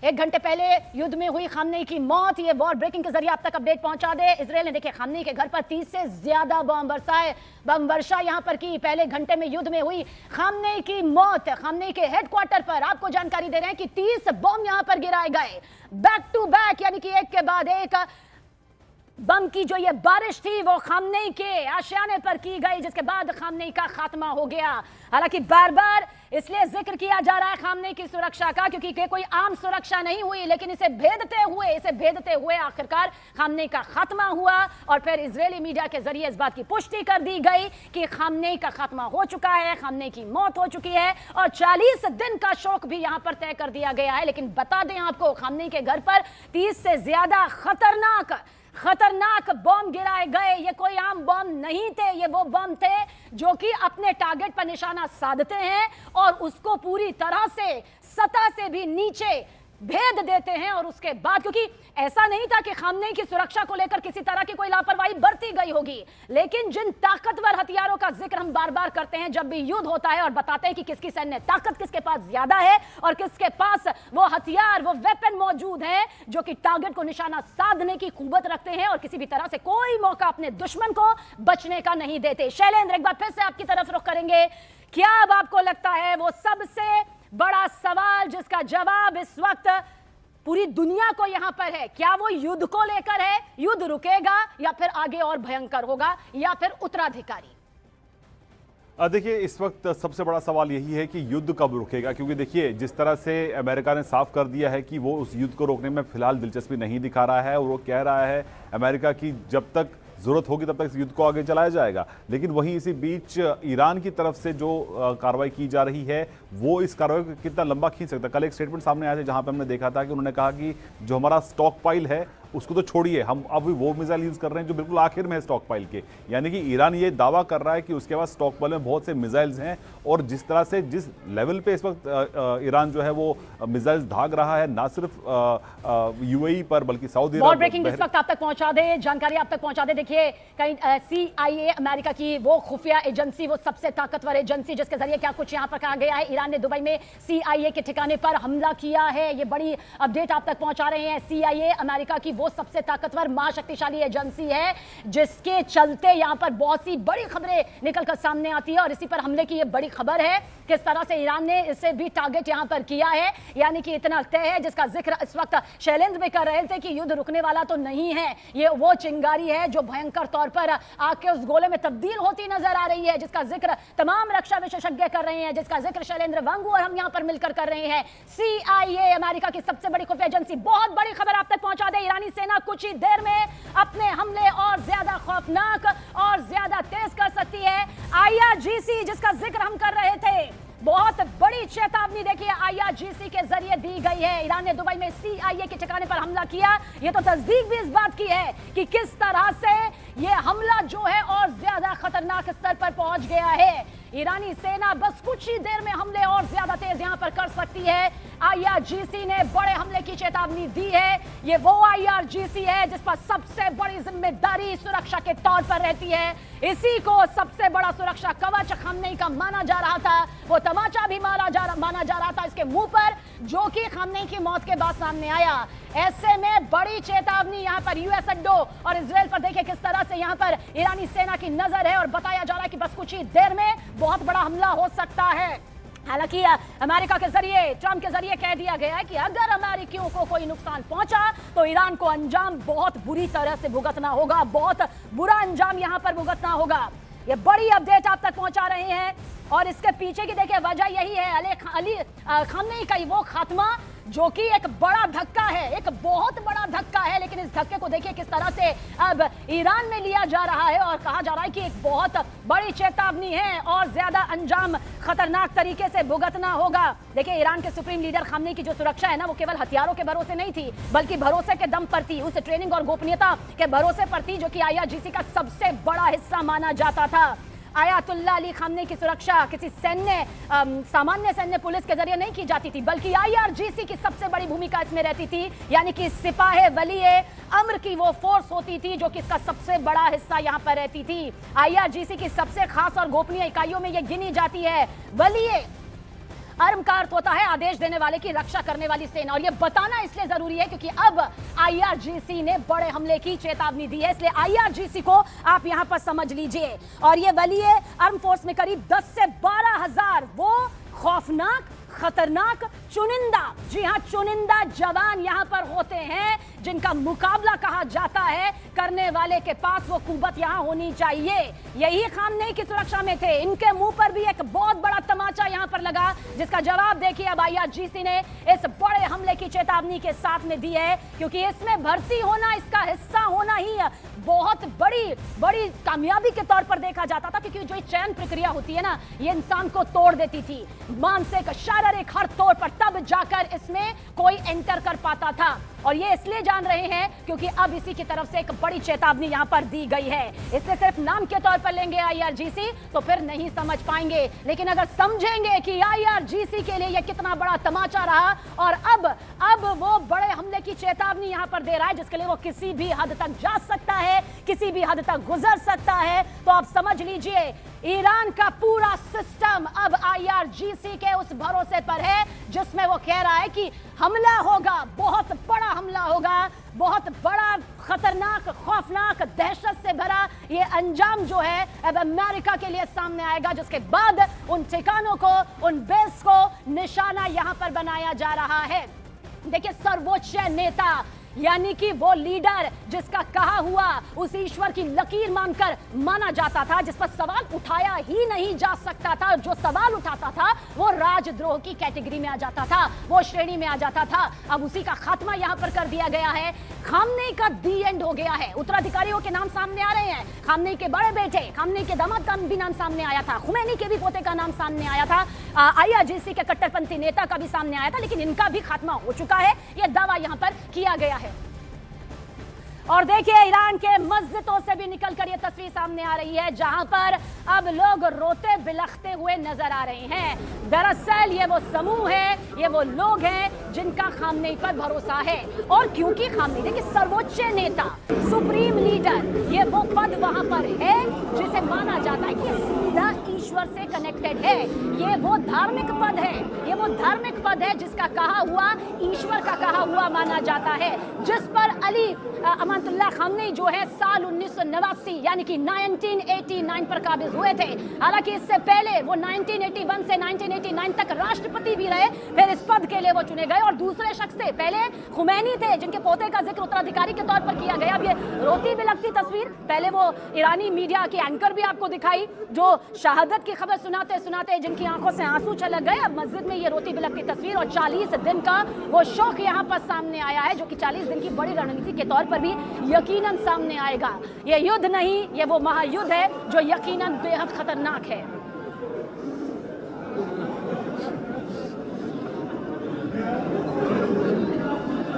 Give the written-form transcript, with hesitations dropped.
एक घंटे पहले युद्ध में हुई खामनेई की मौत, ये वॉर ब्रेकिंग के जरिए आप तक अपडेट पहुंचा दे। इजरायल ने देखिए खामनेई के घर पर 30 से ज्यादा बम वर्षा यहां पर की। पहले घंटे में युद्ध में हुई खामनेई की मौत। खामनेई के हेडक्वार्टर पर आपको जानकारी दे रहे हैं कि 30 बम यहां पर गिराए गए, बैक टू बैक, यानी कि एक के बाद एक बम की जो ये बारिश थी वो खामनेई के आशियाने पर की गई, जिसके बाद खामनेई का खात्मा हो गया। हालांकि बार बार इसलिए जिक्र किया जा रहा है खामनेई की सुरक्षा का, क्योंकि कोई आम सुरक्षा नहीं हुई, लेकिन इसे भेदते हुए आखिरकार खामनेई का खात्मा हुआ। और फिर इजरायली मीडिया के जरिए इस बात की पुष्टि कर दी गई कि खामनेई का खात्मा हो चुका है, खामनेई की मौत हो चुकी है और 40 दिन का शोक भी यहां पर तय कर दिया गया है। लेकिन बता दें आपको, खामनेई के घर पर 30 से ज्यादा खतरनाक बम गिराए गए। ये कोई आम बम नहीं थे, ये वो बम थे जो कि अपने टारगेट पर निशाना साधते हैं और उसको पूरी तरह से सतह से भी नीचे भेद देते हैं। और उसके बाद, क्योंकि ऐसा नहीं था कि खामनेई की सुरक्षा को लेकर किसी तरह की कोई लापरवाही बरती गई होगी, लेकिन जिन ताकतवर हथियारों का जिक्र हम बार बार करते हैं जब भी युद्ध होता है और बताते हैं कि किसकी सैन्य ताकत किसके पास ज्यादा है और किसके पास वो हथियार, वो वेपन मौजूद है जो कि टारगेट को निशाना साधने की कुवत रखते हैं और किसी भी तरह से कोई मौका अपने दुश्मन को बचने का नहीं देते। शैलेंद्र, एक बार फिर से आपकी तरफ रुख करेंगे। क्या अब आपको लगता है वो सबसे बड़ा सवाल जिसका जवाब इस वक्त पूरी दुनिया को यहां पर है, क्या वो युद्ध को लेकर है? युद्ध रुकेगा या फिर आगे और भयंकर होगा या फिर उत्तराधिकारी? देखिए, इस वक्त सबसे बड़ा सवाल यही है कि युद्ध कब रुकेगा, क्योंकि देखिए जिस तरह से अमेरिका ने साफ कर दिया है कि वो उस युद्ध को रोकने में फिलहाल दिलचस्पी नहीं दिखा रहा है और वो कह रहा है अमेरिका की जब तक जरूरत होगी तब तक इस युद्ध को आगे चलाया जाएगा। लेकिन वहीं इसी बीच ईरान की तरफ से जो कार्रवाई की जा रही है वो इस कार्रवाई को कितना लंबा खींच सकता है। कल एक स्टेटमेंट सामने आया था जहां पे हमने देखा था कि उन्होंने कहा कि जो हमारा स्टॉक पाइल है उसको तो छोड़िए, हम अब वो मिसाइल यूज कर रहे हैं जो बिल्कुल आखिर में है स्टॉक पाइल के। यानी कि ईरान ये दावा कर रहा है कि उसके पास स्टॉक पाइल में बहुत से मिसाइल्स हैं और जिस तरह से जिस लेवल पे इस वक्त ईरान जो है वो मिसाइल्स दाग रहा है, ना सिर्फ यूएई पर बल्कि सऊदी अरब ब्रेकिंग इस वक्त आप तक पहुंचा दे, जानकारी आप तक पहुंचा दे। देखिए कहीं CIA अमेरिका की वो खुफिया एजेंसी, वो सबसे ताकतवर एजेंसी जिसके जरिए क्या कुछ यहां पर कहा गया है, ईरान ने दुबई में CIA के ठिकाने पर हमला किया है। ये बड़ी अपडेट आप तक पहुंचा रहे हैं। CIA अमेरिका की वो सबसे ताकतवर महाशक्तिशाली एजेंसी है जिसके चलते यहां पर बहुत सी बड़ी खबरें निकलकर सामने आती है और इसी पर हमले की ये बड़ी खबर है किस तरह से ईरान ने इसे भी टारगेट यहां पर किया है। यानी कि इतना तय है जिसका जिक्र इस वक्त शैलेंद्र भी कर रहे थे कि युद्ध रुकने वाला तो नहीं है, ये वो चिंगारी है जो भयंकर तौर पर आग के उस गोले में तब्दील होती नजर आ रही है, जिसका जिक्र तमाम रक्षा विशेषज्ञ कर रहे हैं, जिसका जिक्र शैलेंद्र वांगू और हम यहां पर मिलकर कर रहे हैं। CIA अमेरिका की सबसे बड़ी खुफिया एजेंसी, बहुत बड़ी खबर आप तक पहुंचा दे। ईरानी सेना कुछ ही देर में अपने हमले और ज्यादा खौफनाक और ज्यादा तेज कर सकती है। IRGC जिसका जिक्र हम कर रहे थे, बहुत बड़ी चेतावनी देखिए IRGC के जरिए दी गई है। ईरान ने दुबई में CIA के ठिकाने पर हमला किया, ये तो तस्दीक भी इस बात की है कि किस तरह से ये हमला जो है और ज्यादा खतरनाक स्तर पर पहुंच गया है। ईरानी सेना बस कुछ ही देर में हमले और ज्यादा तेज यहां पर कर सकती है। IRGC ने बड़े हमले की चेतावनी दी है। ये वो IRGC है जिस पर सबसे बड़ी जिम्मेदारी सुरक्षा के तौर पर रहती है। इसी को सबसे बड़ा सुरक्षा कवच खामनेई का माना जा रहा था, वो तमाचा भी माना जा रहा था इसके मुंह पर, जो कि खामनेई की मौत के बाद सामने आया। ऐसे में बड़ी चेतावनी यहां पर US अड्डों और इजरायल पर देखिए किस तरह से यहां पर ईरानी सेना की नजर है और बताया जा रहा है कि बस कुछ ही देर में बहुत बड़ा हमला हो सकता है। हालांकि अमेरिका के जरिए, ट्रंप के जरिए कह दिया गया है कि अगर अमेरिकियों को कोई नुकसान पहुंचा तो ईरान को अंजाम बहुत बुरी तरह से भुगतना होगा, बहुत बुरा अंजाम यहां पर भुगतना होगा। ये बड़ी अपडेट आप तक पहुंचा रहे हैं और इसके पीछे की देखिए वजह यही है, अली खामनेई का वो खात्मा जो कि एक बड़ा धक्का है, एक बहुत बड़ा धक्का है। लेकिन इस धक्के को देखिए किस तरह से अब ईरान में लिया जा रहा है और कहा जा रहा है कि एक बहुत बड़ी चेतावनी है और ज्यादा अंजाम खतरनाक तरीके से भुगतना होगा। देखिए ईरान के सुप्रीम लीडर खामनेई की जो सुरक्षा है ना, वो केवल हथियारों के भरोसे नहीं थी बल्कि भरोसे के दम पर थी, उस ट्रेनिंग और गोपनीयता के भरोसे पर थी जो कि IRGC का सबसे बड़ा हिस्सा माना जाता था। आयतुल्लाह अली खामनेई की सुरक्षा किसी सामान्य सैन्य पुलिस के जरिए नहीं की जाती थी, बल्कि IRGC की सबसे बड़ी भूमिका इसमें रहती थी। यानी कि सिपाहे वलीए अम्र की वो फोर्स होती थी जो कि इसका सबसे बड़ा हिस्सा यहां पर रहती थी। IRGC की सबसे खास और गोपनीय इकाइयों में ये गिनी जाती है वलीए अर्म का अर्थ होता है आदेश देने वाले की रक्षा करने वाली सेना, और ये बताना इसलिए जरूरी है क्योंकि अब आईआरजीसी ने बड़े हमले की चेतावनी दी है, इसलिए आईआरजीसी को आप यहां पर समझ लीजिए। और ये बलिए आर्म फोर्स में करीब 10 से 12 हजार वो खौफनाक, खतरनाक, चुनिंदा, जी हां चुनिंदा जवान यहां पर होते हैं जिनका मुकाबला कहा जाता है करने वाले के पास वो कुव्वत यहां होनी चाहिए। यही खामनेई की सुरक्षा में थे, इनके मुंह पर भी एक बहुत बड़ा तमाचा यहां पर लगा, जिसका जवाब देखिए अब आईआरजीसी ने इस बड़े हमले की चेतावनी के साथ में दी है, क्योंकि इसमें भर्ती होना, इसका हिस्सा होना ही बहुत बड़ी कामयाबी के तौर पर देखा जाता था, क्योंकि जो चयन प्रक्रिया होती है ना, ये इंसान को तोड़ देती थी, मानसिक, शारीरिक हर तौर पर, तब जाकर इसमें कोई एंटर कर पाता था। और ये इसलिए जान रहे हैं क्योंकि अब इसी की तरफ से एक बड़ी चेतावनी यहां पर दी गई है। इससे सिर्फ नाम के तौर पर लेंगे आईआरजीसी तो फिर नहीं समझ पाएंगे, लेकिन अगर समझेंगे कि आईआरजीसी के लिए यह कितना बड़ा तमाचा रहा और अब वो बड़े हमले की चेतावनी यहां पर दे रहा है, जिसके लिए वो किसी भी हद तक जा सकता है, किसी भी हद तक गुजर सकता है, तो आप समझ लीजिए ईरान का पूरा सिस्टम अब आईआरजीसी के उस भरोसे पर है, जिसमें वो कह रहा है कि हमला होगा, बहुत बड़ा हमला होगा, बहुत बड़ा, खतरनाक, खौफनाक, दहशत से भरा ये अंजाम जो है अब अमेरिका के लिए सामने आएगा, जिसके बाद उन ठिकानों को, उन बेस को निशाना यहां पर बनाया जा रहा है। देखिए, सर्वोच्च नेता यानी कि वो लीडर जिसका कहा हुआ उस ईश्वर की लकीर मानकर माना जाता था, जिस पर सवाल उठाया ही नहीं जा सकता था, जो सवाल उठाता था वो राजद्रोह की कैटेगरी में आ जाता था, वो श्रेणी में आ जाता था। अब उसी का खात्मा यहां पर कर दिया गया है। खामनेई का दी एंड हो गया है, उत्तराधिकारियों के नाम सामने आ रहे हैं, खामनेई के बड़े बेटे, खामनेई के दामाद का भी नाम सामने आया था, खुमैनी के भी पोते का नाम सामने आया था, आईआरजीसी के कट्टरपंथी नेता का भी सामने आया था, लेकिन इनका भी खात्मा हो चुका है, यह दावा यहां पर किया गया है। और देखिए, ईरान के मस्जिदों से भी निकलकर यह तस्वीर सामने आ रही है, जहां पर अब लोग रोते बिलखते हुए नजर आ रहे हैं। दरअसल ये वो समूह है, ये वो लोग हैं जिनका खामनेई पर भरोसा है। और क्योंकि खामनेई, देखिए, सर्वोच्च नेता, सुप्रीम लीडर, ये वो पद वहां पर है जिसे माना जाता है कि सीधा ईश्वर से कनेक्टेड है। ये वो धार्मिक पद है, ये वो धार्मिक पद है जिसका कहा हुआ ईश्वर का कहा हुआ माना जाता है, जिस पर अली अमानतुल्लाह खामनेई जो है साल 1989 यानी कि 1989 पर काबिज हुए थे। हालांकि इससे पहले वो 1981 से 1989 तक राष्ट्रपति भी रहे, फिर इस पद के लिए वो चुने गए। और दूसरे शख्स थे, पहले खुमैनी थे, जिनके पोते का जिक्र उत्तराधिकारी के तौर पर किया गया। अब ये रोती बिलखती तस्वीर, पहले वो ईरानी मीडिया के एंकर भी आपको दिखाई जो शहादत की खबर सुनाते सुनाते जिनकी आंखों से आंसू छलक गए। अब मस्जिद में ये रोती बिलखती तस्वीर और 40 दिन का वो शौक यहाँ पर सामने आया है, जो कि 40 दिन की बड़ी रणनीति के तौर पर भी यकीनन सामने आएगा। ये युद्ध नहीं, ये वो महायुद्ध है जो यकीनन बेहद खतरनाक है।